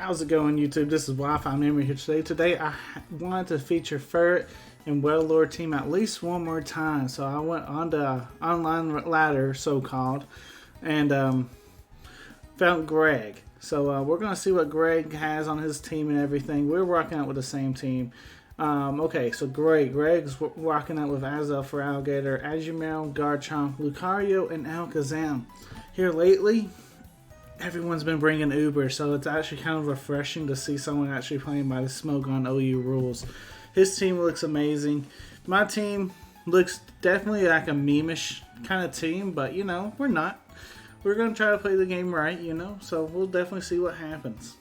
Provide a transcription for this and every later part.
How's it going, YouTube? This is Wi-Fi Memory here today. Today I wanted to feature Feared and Wailord team at least one more time. So I went on the online ladder, so-called, and found Greg. So we're going to see what Greg has on his team and everything. We're rocking out with the same team. Okay, so Greg's rocking out with Azov for Alligator, Azumarill, Garchomp, Lucario, and Alakazam. Here lately, everyone's been bringing Uber, so it's actually kind of refreshing to see someone actually playing by the Smoke on OU rules. His team looks amazing. My team looks definitely like a meme-ish kind of team, but you know, we're not. We're going to try to play the game right, you know, so we'll definitely see what happens.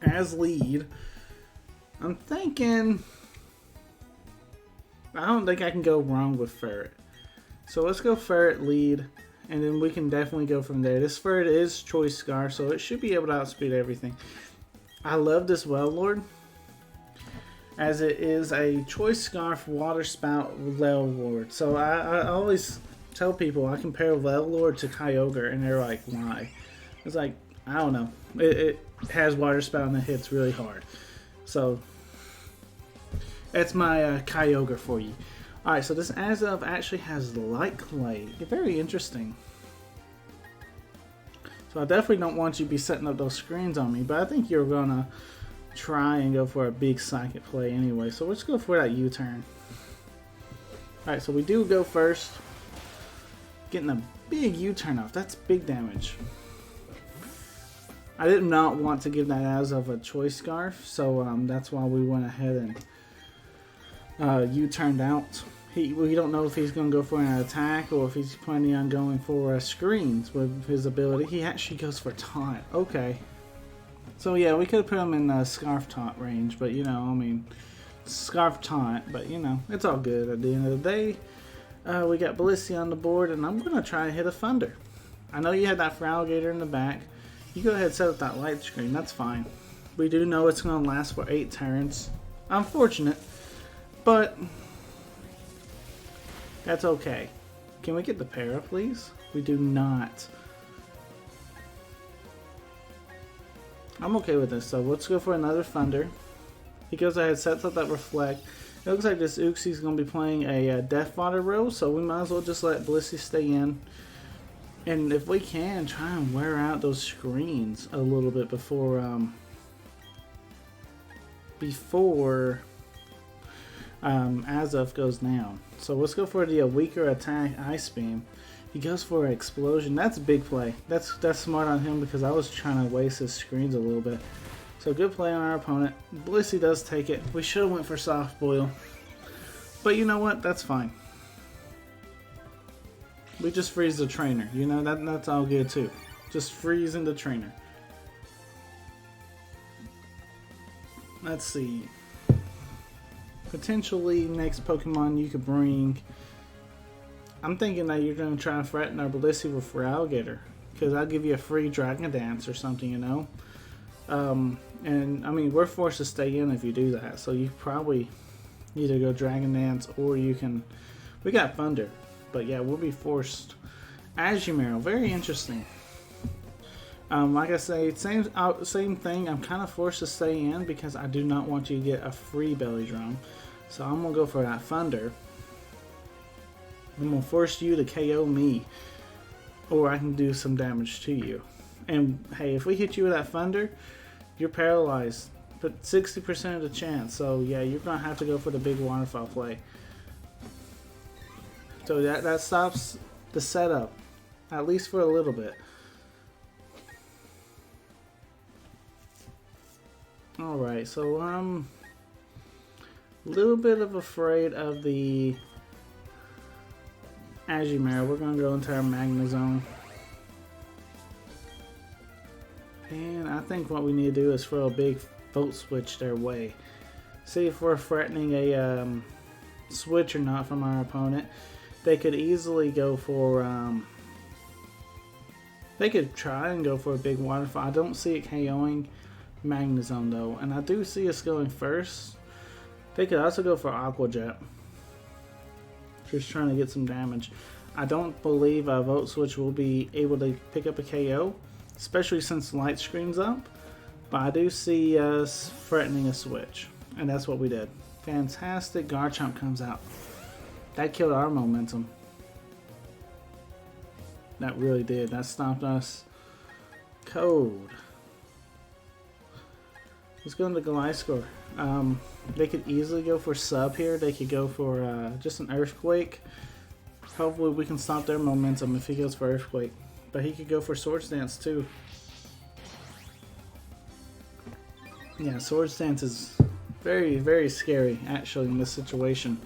As lead, I'm thinking, I don't think I can go wrong with Ferret. So let's go Ferret lead, and then we can definitely go from there. This Ferret is Choice Scarf, so it should be able to outspeed everything. I love this Wailord, as it is a Choice Scarf Water Spout Wailord. So I always tell people I compare Wailord to Kyogre, and they're like, why? It's like, I don't know. It has Water Spout and it hits really hard. So that's my Kyogre for you. Alright, so this Azov actually has Light Clay. Very interesting. So I definitely don't want you to be setting up those screens on me, but I think you're going to try and go for a big psychic play anyway. So let's go for that U-turn. Alright, so we do go first. Getting a big U-turn off. That's big damage. I did not want to give that Azov a Choice Scarf, so that's why we went ahead and U-turned out. We don't know if he's going to go for an attack or if he's planning on going for screens with his ability. He actually goes for taunt. Okay. So yeah, we could have put him in Scarf Taunt range, but you know, I mean, Scarf Taunt, but you know, it's all good at the end of the day. We got Blissey on the board, and I'm going to try and hit a Thunder. I know you had that for Alligator in the back. You go ahead and set up that light screen, that's fine. We do know it's going to last for 8 turns. Unfortunate, but that's okay. Can we get the para, please? We do not. I'm okay with this, so let's go for another Thunder. He goes ahead, sets up that Reflect. It looks like this Uxie's going to be playing a Death Water row, so we might as well just let Blissey stay in. And if we can, try and wear out those screens a little bit before Azov goes down. So let's go for the weaker attack Ice Beam. He goes for an Explosion. That's a big play. That's smart on him because I was trying to waste his screens a little bit. So good play on our opponent. Blissey does take it. We should have went for Soft Boil. But you know what? That's fine. We just freeze the trainer. You know, that's all good too. Just freezing the trainer. Let's see. Potentially next Pokemon you could bring. I'm thinking that you're going to try and threaten our Blissey with for Alligator. Because I'll give you a free Dragon Dance or something, you know. And I mean, we're forced to stay in if you do that. So you probably either go Dragon Dance or you can. We got Thunder. But yeah, we'll be forced. Azumarill, very interesting. Like I say, same thing. I'm kind of forced to stay in because I do not want you to get a free Belly Drum. So I'm going to go for that Thunder. I'm going to force you to KO me. Or I can do some damage to you. And hey, if we hit you with that Thunder, you're paralyzed. But 60% of the chance. So yeah, you're going to have to go for the big waterfall play. So that stops the setup, at least for a little bit. Alright, so I'm a little bit afraid of the Azumarill. We're going to go into our Magna Zone. And I think what we need to do is throw a big Volt Switch their way. See if we're threatening a switch or not from our opponent. They could easily go for, they could try and go for a big waterfall. I don't see it KOing Magnezone though, and I do see us going first. They could also go for Aqua Jet. Just trying to get some damage. I don't believe a Volt Switch will be able to pick up a KO, especially since light screen's up. But I do see us threatening a switch, and that's what we did. Fantastic. Garchomp comes out. That killed our momentum. That really did. That stopped us. Code. Let's go into Gliscor. They could easily go for sub here. They could go for just an Earthquake. Hopefully we can stop their momentum if he goes for Earthquake. But he could go for Swords Dance too. Yeah, Swords Dance is very, very scary actually in this situation.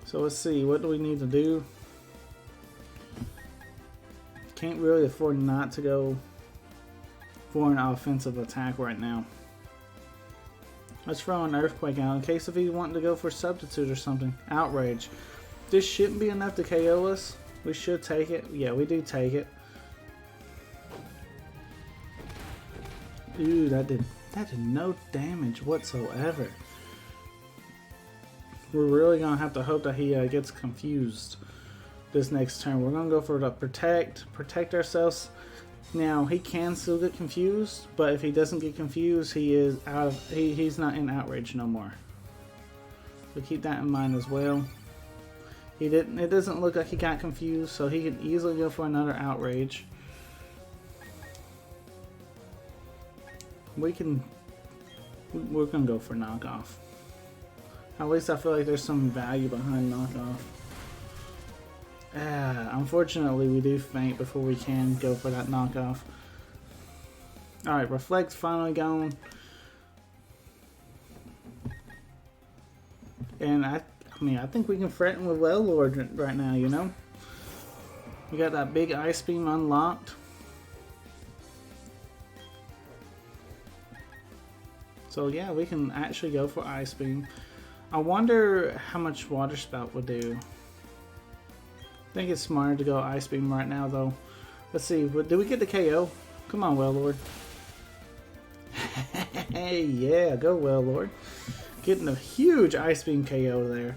So let's see, what do we need to do? Can't really afford not to go for an offensive attack right now. Let's throw an Earthquake out in case if he's wanting to go for Substitute or something. Outrage. This shouldn't be enough to KO us. We should take it. Yeah, we do take it. Ooh, that did no damage whatsoever. We're really gonna have to hope that he gets confused this next turn. We're gonna go for the protect ourselves. Now he can still get confused, but if he doesn't get confused, he is out of he's not in outrage no more. So keep that in mind as well. He didn't. It doesn't look like he got confused, so he can easily go for another outrage. We're gonna go for knockoff. At least I feel like there's some value behind knockoff. Unfortunately, we do faint before we can go for that knockoff. Alright, Reflect's finally gone. And I think we can threaten with Wailord right now, you know? We got that big Ice Beam unlocked. So yeah, we can actually go for Ice Beam. I wonder how much Water Spout would do. I think it's smarter to go Ice Beam right now though. Let's see, did we get the KO? Come on, Wailord. Hey, yeah, go Wailord. Getting a huge Ice Beam KO there.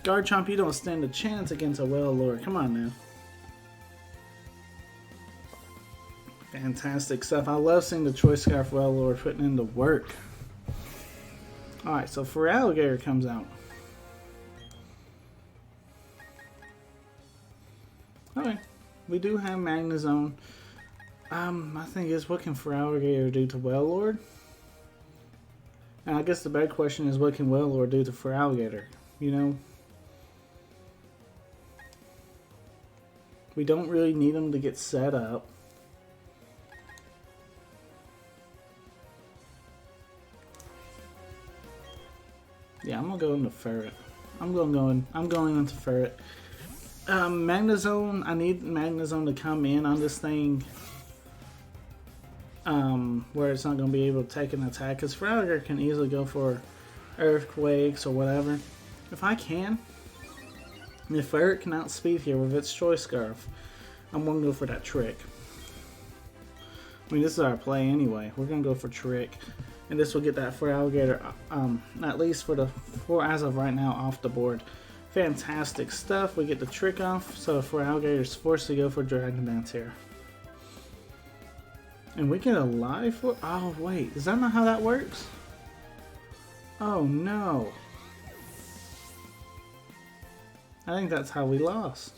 Garchomp, you don't stand a chance against a Wailord. Come on now. Fantastic stuff. I love seeing the Choice Scarf Wailord putting in the work. Alright, so Feraligatr comes out. Okay, we do have Magnezone. My thing is, what can Feraligatr do to Wailord? And I guess the big question is, what can Wailord do to Feraligatr? You know? We don't really need him to get set up. Yeah, I'm gonna go into Ferret. I'm going into Ferret. Magnezone, I need Magnezone to come in on this thing. Where it's not gonna be able to take an attack, because Feraligatr can easily go for Earthquakes or whatever. If I can, if Ferret can outspeed here with its Choice Scarf, I'm gonna go for that Trick. I mean, this is our play anyway. We're gonna go for Trick. And this will get that Feraligatr, at least for as of right now, off the board. Fantastic stuff. We get the Trick off, so Feraligatr is forced to go for Dragon Dance here. And we get a live for. Oh wait, is that not how that works? Oh no. I think that's how we lost.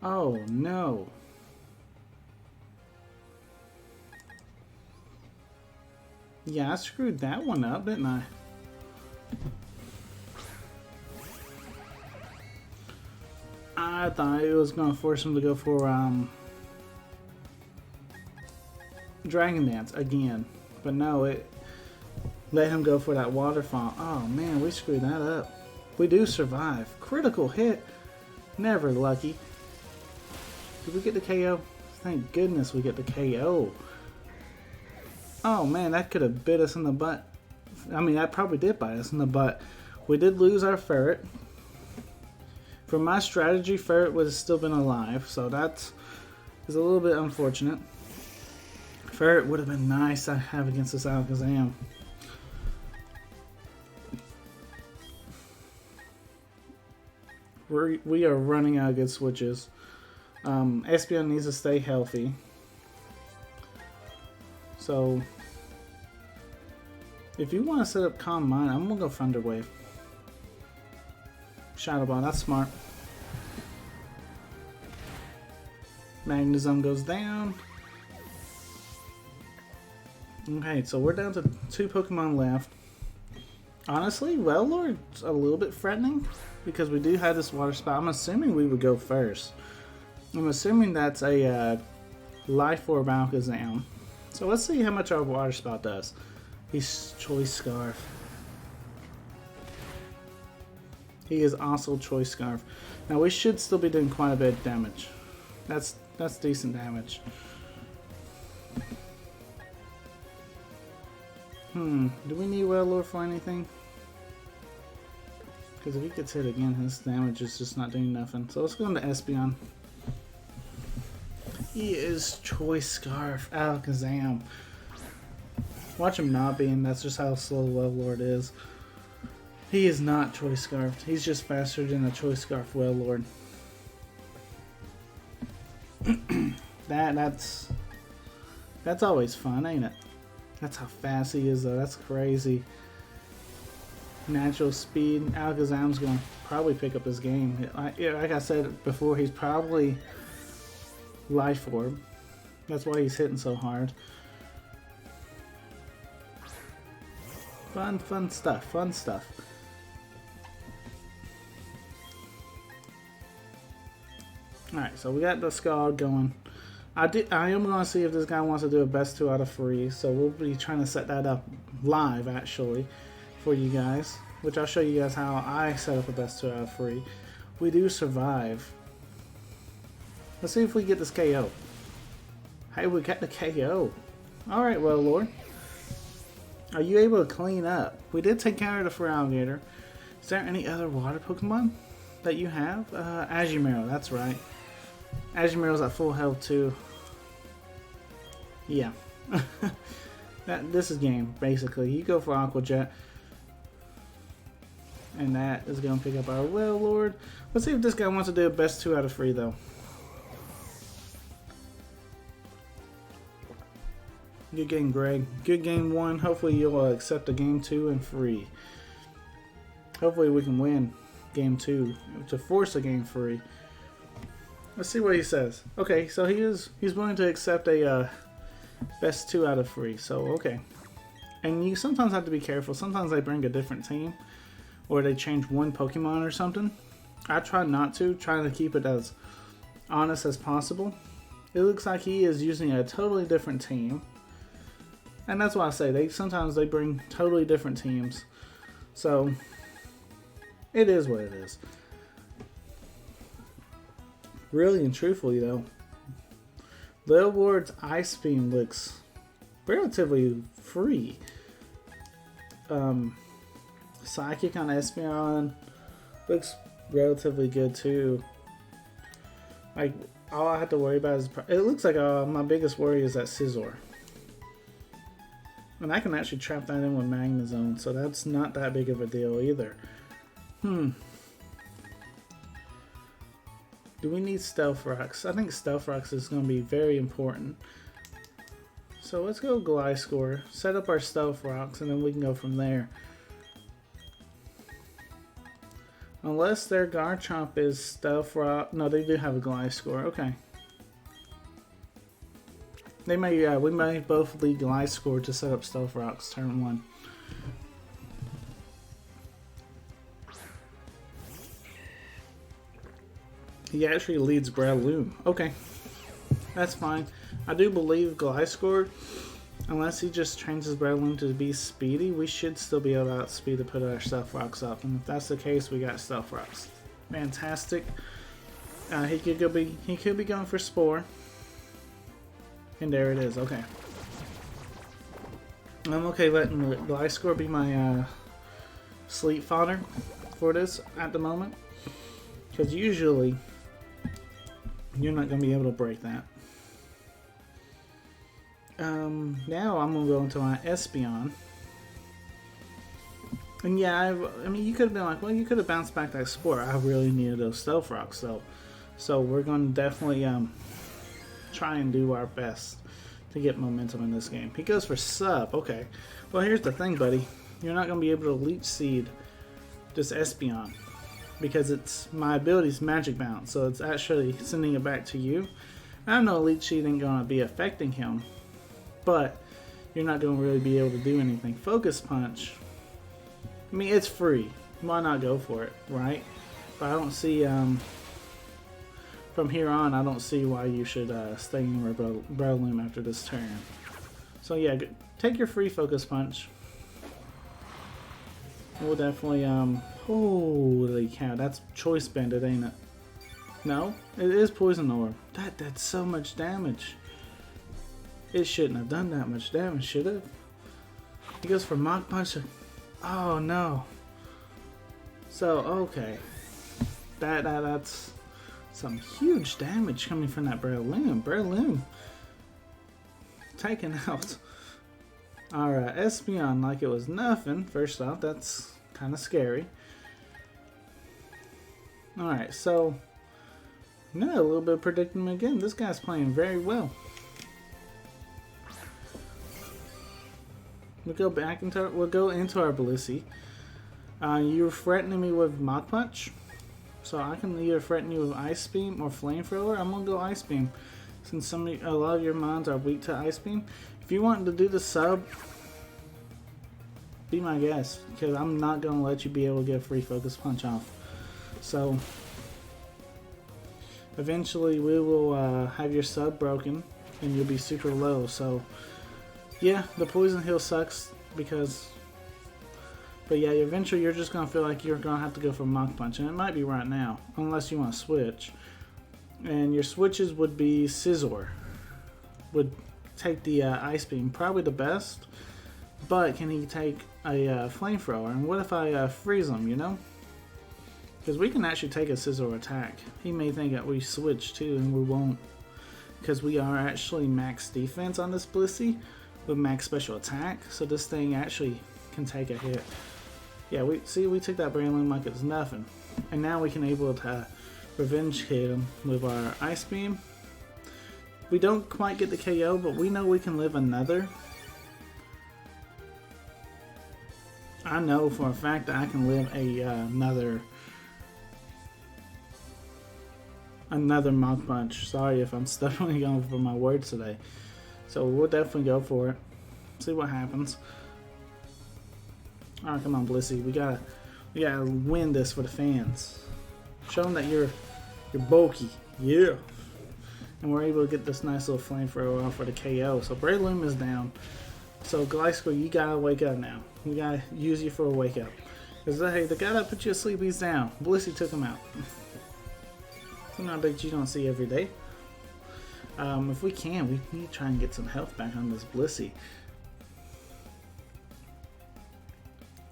Oh no. Yeah, I screwed that one up, didn't I? I thought it was going to force him to go for Dragon Dance again. But no, it let him go for that Waterfall. Oh man, we screwed that up. We do survive. Critical hit. Never lucky. Did we get the KO? Thank goodness we get the KO. Oh man, that could have bit us in the butt. I mean, that probably did bite us in the butt. We did lose our Ferret. For my strategy, Ferret would have still been alive, so that is a little bit unfortunate. Ferret would have been nice to have against this Alakazam. We are running out of good switches. Espeon needs to stay healthy. So, if you want to set up Calm Mind, I'm going to go Thunder Wave. Shadow Ball, that's smart. Magnezone goes down. Okay, so we're down to 2 Pokemon left. Honestly, Wailord's a little bit threatening because we do have this water spout. I'm assuming we would go first. I'm assuming that's a Life Orb Alakazam. So let's see how much our water spout does. He's Choice Scarf. He is also Choice Scarf. Now we should still be doing quite a bit of damage. That's decent damage. Do we need Wailord for anything? Because if he gets hit again, his damage is just not doing nothing. So let's go into Espeon. He is Choice Scarf Alakazam. Watch him not be, and that's just how slow Wailord is. He is not Choice Scarfed. He's just faster than a Choice Scarf Wailord. That's always fun, ain't it? That's how fast he is, though. That's crazy. Natural speed. Alakazam's going to probably pick up his game. Like I said before, he's probably Life Orb. That's why he's hitting so hard. Fun stuff. Fun stuff. Alright, so we got the Scald going. I am going to see if this guy wants to do a best 2 out of 3, so we'll be trying to set that up live, actually, for you guys, which I'll show you guys how I set up a best 2 out of 3. We do survive. Let's see if we get this KO. Hey, we got the KO. Alright, Wailord. Are you able to clean up? We did take care of the Feraligatr. Is there any other water Pokemon that you have? Azumarill, that's right. Azumarill's at full health too. Yeah. This is game, basically. You go for Aqua Jet. And that is going to pick up our Wailord. Let's see if this guy wants to do a best 2 out of 3 though. Good game, Greg. Good game 1. Hopefully you'll accept a game 2 and 3. Hopefully we can win game 2 to force a game 3. Let's see what he says. Okay, so he's willing to accept a best 2 out of 3. So okay, and you sometimes have to be careful. Sometimes they bring a different team, or they change one Pokemon or something. I try not to, trying to keep it as honest as possible. It looks like he is using a totally different team, and that's why I say sometimes they bring totally different teams. So it is what it is. Really and truthfully though, Wailord's Ice Beam looks relatively free. Psychic on Espeon looks relatively good too. Like, all I have to worry about is, it looks like my biggest worry is that Scizor. And I can actually trap that in with Magnezone, so that's not that big of a deal either. Do we need Stealth Rocks? I think Stealth Rocks is going to be very important. So let's go Gliscor, set up our Stealth Rocks, and then we can go from there. Unless their Garchomp is Stealth Rock. No, they do have a Gliscor. Okay. They may, we may both lead Gliscor to set up Stealth Rocks turn 1. He actually leads Breloom. Okay, that's fine. I do believe Gliscor, unless he just changes Breloom to be speedy, we should still be able to outspeed to put our Stealth Rocks up. And if that's the case, we got Stealth Rocks. Fantastic. He could be going for Spore. And there it is. Okay. I'm okay letting Gliscor be my sleep fodder for this at the moment, because usually you're not going to be able to break that. Now I'm going to go into my Espeon. And yeah, I mean, you could have been like, well, you could have bounced back that sport. I really needed those stealth rocks, though. So we're going to definitely try and do our best to get momentum in this game. He goes for sub. Okay. Well, here's the thing, buddy. You're not going to be able to leech seed this Espeon because it's my ability's magic bounce. So it's actually sending it back to you. I know leech seed ain't going to be affecting him, but you're not going to really be able to do anything. Focus punch. I mean, it's free. Why not go for it, right? But I don't see, from here on, I don't see why you should stay in Breloom after this turn. So yeah, take your free focus punch. We'll definitely, holy cow, that's Choice Bandit, ain't it? No, it is Poison Orb. That's so much damage. It shouldn't have done that much damage, should it? He goes for Mach Punch. Oh no. So okay, that's some huge damage coming from that Breloom. Breloom taken out. Alright, Espeon like it was nothing. First off, that's kind of scary. Alright, so now a little bit of predicting again. This guy's playing very well. We'll go into our Blissey. You were threatening me with Mach Punch, so I can either threaten you with Ice Beam or Flamethrower. I'm gonna go Ice Beam, since a lot of your mons are weak to Ice Beam. If you want to do the sub, be my guest, because I'm not gonna let you be able to get a free focus punch off. So eventually we will have your sub broken, and you'll be super low. So yeah, the poison heal sucks because, but yeah, eventually you're just gonna feel like you're gonna have to go for Mach Punch, and it might be right now, unless you want to switch. And your switches would be Scizor, would take the Ice Beam, probably the best, but can he take a Flamethrower? And what if I freeze him, you know? Because we can actually take a Scizor attack. He may think that we switch too, and we won't, because we are actually max defense on this Blissey with max special attack, so this thing actually can take a hit. Yeah, we took that Breloom like it was nothing, and now we can able to revenge hit him with our Ice Beam. We don't quite get the KO, but we know we can live another. I know for a fact that I can live another Mach Punch. Sorry if I'm stumbling over my words today. So we'll definitely go for it. See what happens. Alright, come on, Blissey. We gotta win this for the fans. Show them that you're bulky. Yeah. And we're able to get this nice little Flamethrower off for the KO. So Breloom is down. So Gliscor, you gotta wake up now. We gotta use you for a wake up. Because hey, the guy that put you asleep, he's down. Blissey took him out. Something I bet you don't see every day. If we can, we need to try and get some health back on this Blissey.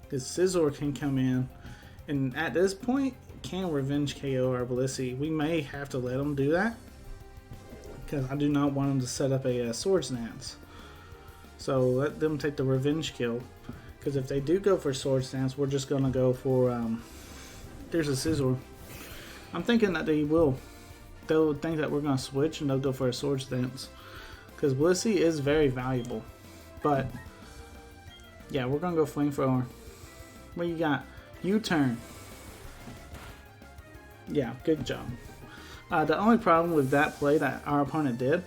Because Scizor can come in, and at this point, can revenge KO our Blissey. We may have to let him do that, because I do not want him to set up a Swords Dance. So let them take the revenge kill, because if they do go for Swords Dance, we're just going to go for, there's a Scizor. I'm thinking that they'll think that we're going to switch and they'll go for a Swords Dance, because Blissey is very valuable. But yeah, we're going to go Flamethrower. What you got? U-turn. Yeah, good job. The only problem with that play that our opponent did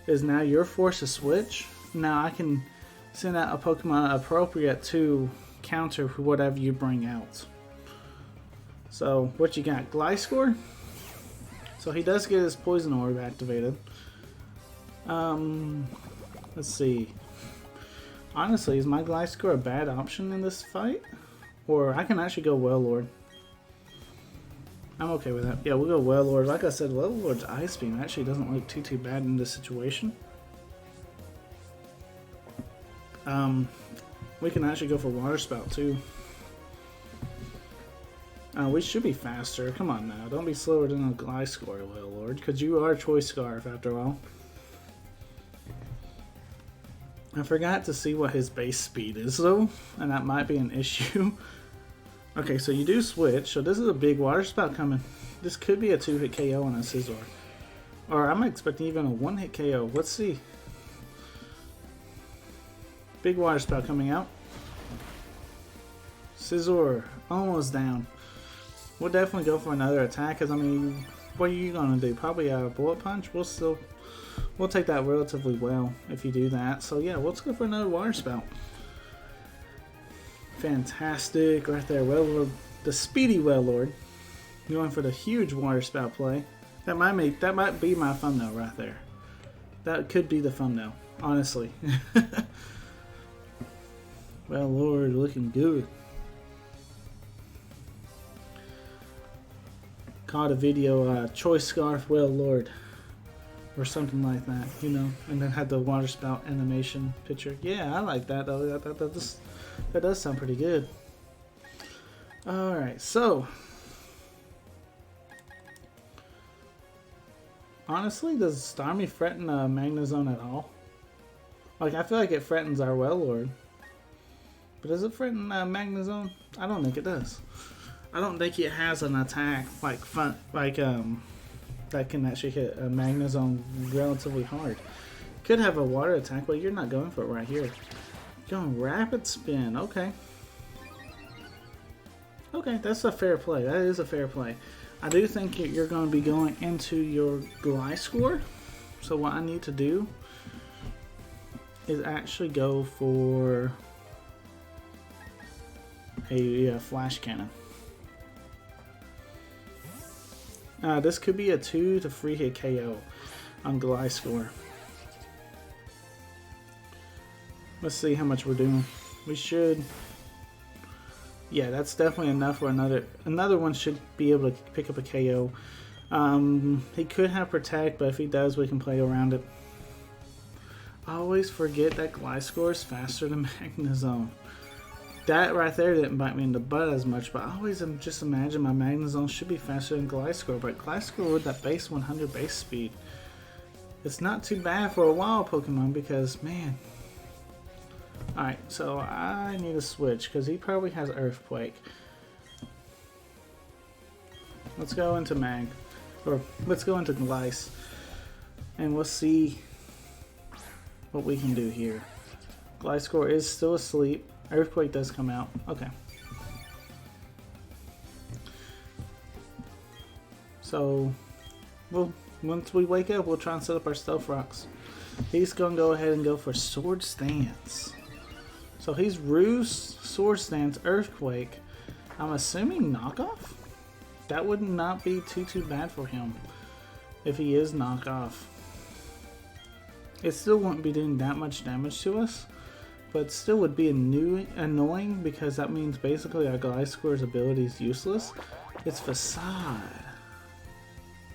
is now you're forced to switch. Now I can send out a Pokemon appropriate to counter whatever you bring out. So what you got? Gliscor? So he does get his Poison Orb activated. Let's see. Honestly, is my Gliscor a bad option in this fight? Or I can actually go Wailord. I'm okay with that. Yeah, we'll go Wailord. Like I said, Wailord's Ice Beam actually doesn't look too bad in this situation. We can actually go for Water Spout too. We should be faster. Come on now. Don't be slower than a Gliscor, Wailord, because you are Choice Scarf after all. I forgot to see what his base speed is though, and that might be an issue. Okay, so you do switch. So this is a big water spout coming. This could be a 2-hit KO on a Scizor. Or I'm expecting even a 1-hit KO. Let's see. Big water spout coming out. Scizor almost down. We'll definitely go for another attack, because I mean, what are you gonna do? Probably a bullet punch. We'll take that relatively well if you do that. So yeah, let's go for another water spout. Fantastic right there. Wailord, the speedy Wailord, going for the huge water spout play. That might be my thumbnail right there. That could be the thumbnail, honestly. Wailord looking good. Caught a video, Choice Scarf Wailord, or something like that, you know, and then had the water spout animation picture. Yeah, I like that though. That does sound pretty good. Alright, so honestly, does Starmie threaten Magnezone at all? Like, I feel like it threatens our Wailord. But does it threaten Magnezone? I don't think it does. I don't think it has an attack that can actually hit a Magnezone relatively hard. Could have a water attack, but you're not going for it right here. Going rapid spin, okay. Okay, that's a fair play. That is a fair play. I do think you're going to be going into your Gliscor. So what I need to do is actually go for a flash cannon. This could be a 2 to 3 hit KO on Gliscor. Let's see how much we're doing. We should. Yeah, that's definitely enough for another one should be able to pick up a KO. He could have Protect, but if he does, we can play around it. I always forget that Gliscor is faster than Magnezone. That right there didn't bite me in the butt as much, but I always just imagine my Magnezone should be faster than Gliscor. But Gliscor with that base 100 base speed, it's not too bad for a wild Pokemon because, man. Alright, so I need to switch because he probably has Earthquake. Let's go into let's go into Glice, and we'll see what we can do here. Gliscor is still asleep. Earthquake does come out. Okay. So, once we wake up, we'll try and set up our Stealth Rocks. He's going to go ahead and go for Sword Stance. So he's Roost, Sword Stance, Earthquake. I'm assuming knockoff? That would not be too bad for him if he is knockoff. It still wouldn't be doing that much damage to us, but still would be annoying because that means basically our Gliscor's ability is useless. It's Facade.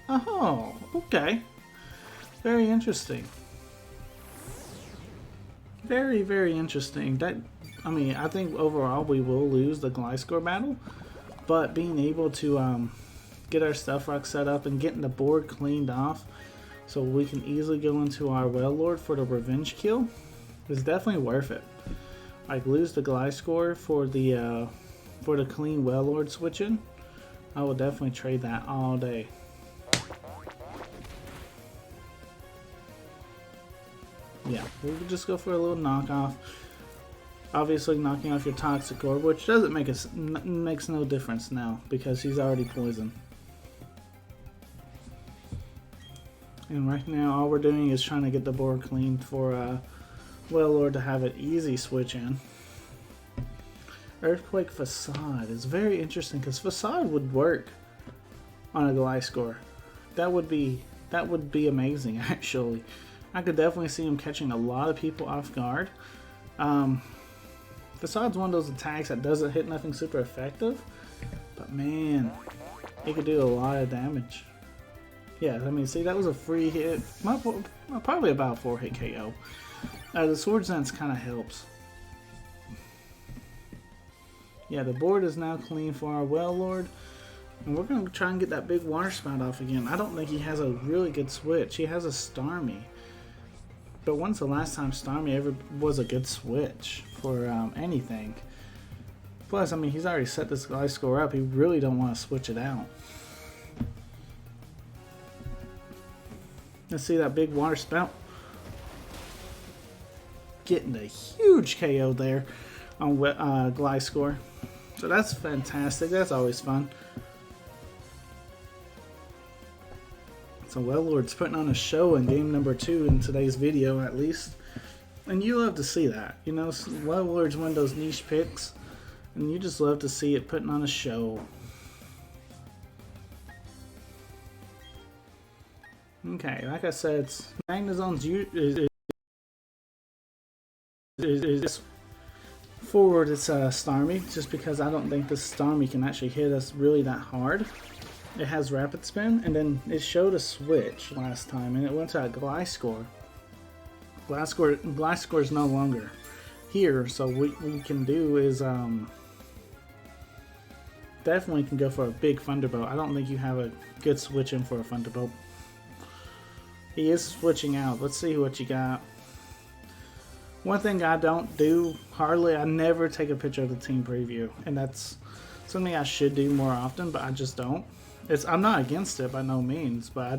Oh, okay. Very interesting. Very, very interesting. I think overall we will lose the Gliscor battle, but being able to get our Stealth Rock set up and getting the board cleaned off so we can easily go into our Wailord for the revenge kill is definitely worth it. Like, lose the Gliscor for the clean Wailord switching. I will definitely trade that all day. Yeah, we could just go for a little knockoff. Obviously, knocking off your Toxic Orb, which doesn't makes no difference now because he's already poisoned. And right now, all we're doing is trying to get the board clean for Wailord to have an easy switch in. Earthquake Facade is very interesting because Facade would work on a Gliscor. That would be amazing actually. I could definitely see him catching a lot of people off guard. Facade's one of those attacks that doesn't hit nothing super effective, but man, it could do a lot of damage. Yeah, I mean, see, that was a free hit, probably about 4 hit KO. The Sword Dance kind of helps. Yeah, the board is now clean for our Wailord, and we're going to try and get that big water spout off again. I don't think he has a really good switch. He has a Starmie. But when's the last time Starmie ever was a good switch for anything? Plus, I mean, he's already set this Gliscor up. He really don't want to switch it out. Let's see that big water spout. Getting a huge KO there on Gliscor. So that's fantastic. That's always fun. So Wailord's putting on a show in game number 2 in today's video, at least. And you love to see that. You know, Wailord's one of those niche picks. And you just love to see it putting on a show. Okay, like I said, Magnezone's is forward. It's Starmie, just because I don't think this Starmie can actually hit us really that hard. It has Rapid Spin, and then it showed a switch last time, and it went to a Gliscor. Gliscor is no longer here, so what we can do is definitely can go for a big Thunderbolt. I don't think you have a good switch in for a Thunderbolt. He is switching out. Let's see what you got. One thing I don't do hardly, I never take a picture of the team preview, and that's something I should do more often, but I just don't. I'm not against it by no means, but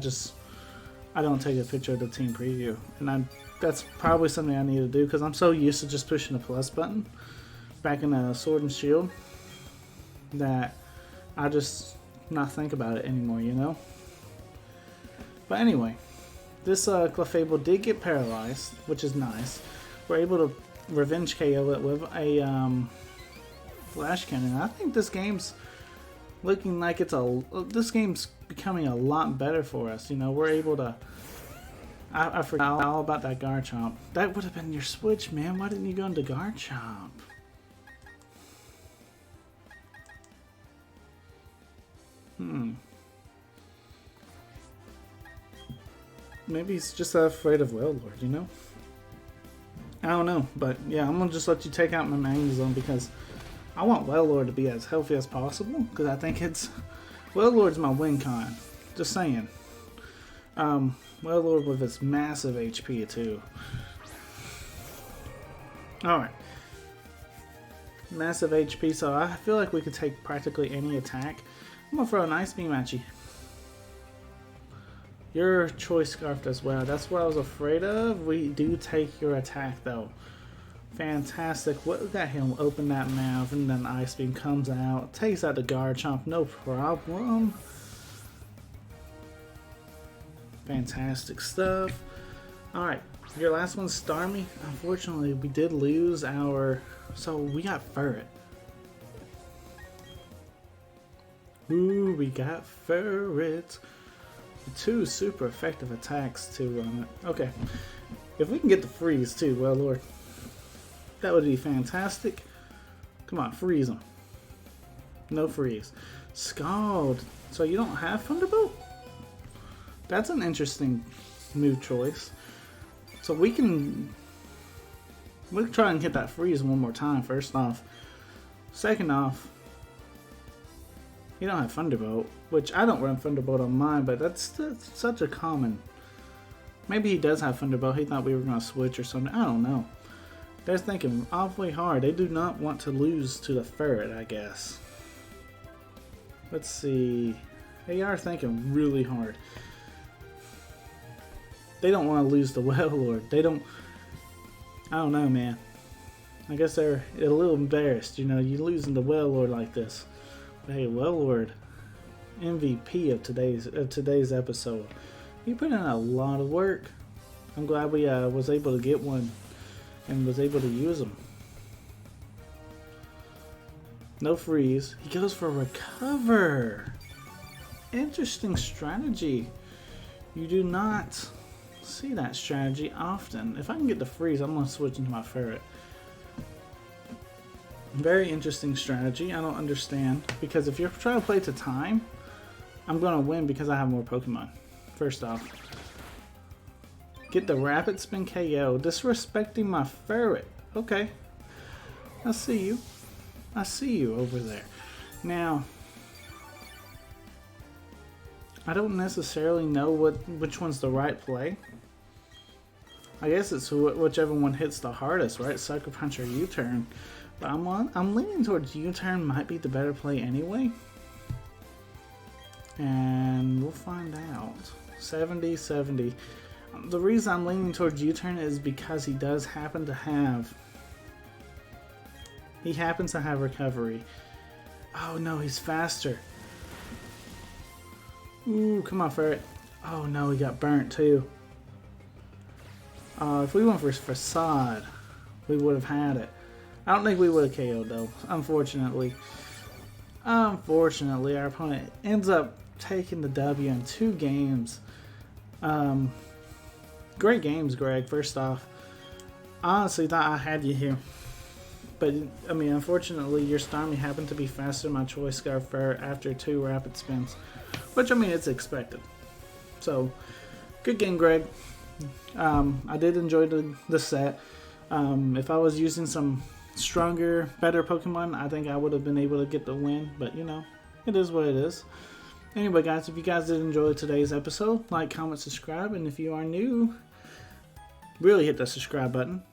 I don't take a picture of the team preview, and that's probably something I need to do because I'm so used to just pushing the plus button back in a Sword and Shield that I just not think about it anymore, you know. But anyway, this Clefable did get paralyzed, which is nice. We're able to revenge KO it with a Flash Cannon. I think this game's looking like this game's becoming a lot better for us. You know, we're able to. I forgot all about that Garchomp. That would have been your switch, man. Why didn't you go into Garchomp? Maybe he's just afraid of Wailord, you know? I don't know, but yeah, I'm gonna just let you take out my Magnezone because I want Wailord to be as healthy as possible because I think Wailord's my win con. Just saying. Wailord with its massive HP too. Alright. Massive HP, so I feel like we could take practically any attack. I'm gonna throw an Ice Beam at you. Your Choice Scarf as well. That's what I was afraid of. We do take your attack though. Fantastic. What got him open that mouth and then Ice Beam comes out. Takes out the Garchomp, no problem. Fantastic stuff. Alright, your last one's Starmie. Unfortunately, we did lose our... So we got Ferret. Ooh, we got Ferret. 2 super effective attacks too on it. Okay. If we can get the freeze too, Wailord, that would be fantastic. Come on, freeze them. No freeze. Scald. So you don't have Thunderbolt? That's an interesting move choice. So we'll try and hit that freeze one more time, first off. Second off, you don't have Thunderbolt, which I don't run Thunderbolt on mine, but that's such a common... Maybe he does have Thunderbolt. He thought we were going to switch or something. I don't know. They're thinking awfully hard. They do not want to lose to the Ferret, I guess. Let's see. They are thinking really hard. They don't want to lose the Wailord. They don't... I don't know, man. I guess they're a little embarrassed. You know, you're losing the Wailord like this. But hey, Wailord, MVP of today's episode. He put in a lot of work. I'm glad we was able to get one and was able to use them. No freeze. He goes for recover. Interesting strategy. You do not see that strategy often. If I can get the freeze, I'm going to switch into my Ferret. Very interesting strategy. I don't understand. Because if you're trying to play to time, I'm going to win because I have more Pokemon. First off. Get the Rapid Spin KO. Disrespecting my Ferret. Okay. I see you. I see you over there. Now, I don't necessarily know which one's the right play. I guess it's whichever one hits the hardest, right? Sucker Punch or U-Turn. But I'm leaning towards U-turn might be the better play anyway. And we'll find out. 70-70. The reason I'm leaning towards U-turn is because he does happen to have... He happens to have recovery. Oh no, he's faster. Ooh, come on, Ferret. Oh no, he got burnt too. If we went for Facade, we would have had it. I don't think we would have KO'd though, unfortunately. Unfortunately, our opponent ends up taking the W in 2 games. Great games, Greg, first off. I honestly thought I had you here. But, I mean, unfortunately, your Starmie happened to be faster than my Choice Scarf Wailord after 2 rapid spins. Which, I mean, it's expected. So, good game, Greg. I did enjoy the set. If I was using some stronger, better Pokemon, I think I would have been able to get the win. But, you know, it is what it is. Anyway, guys, if you guys did enjoy today's episode, like, comment, subscribe. And if you are new, really hit the subscribe button.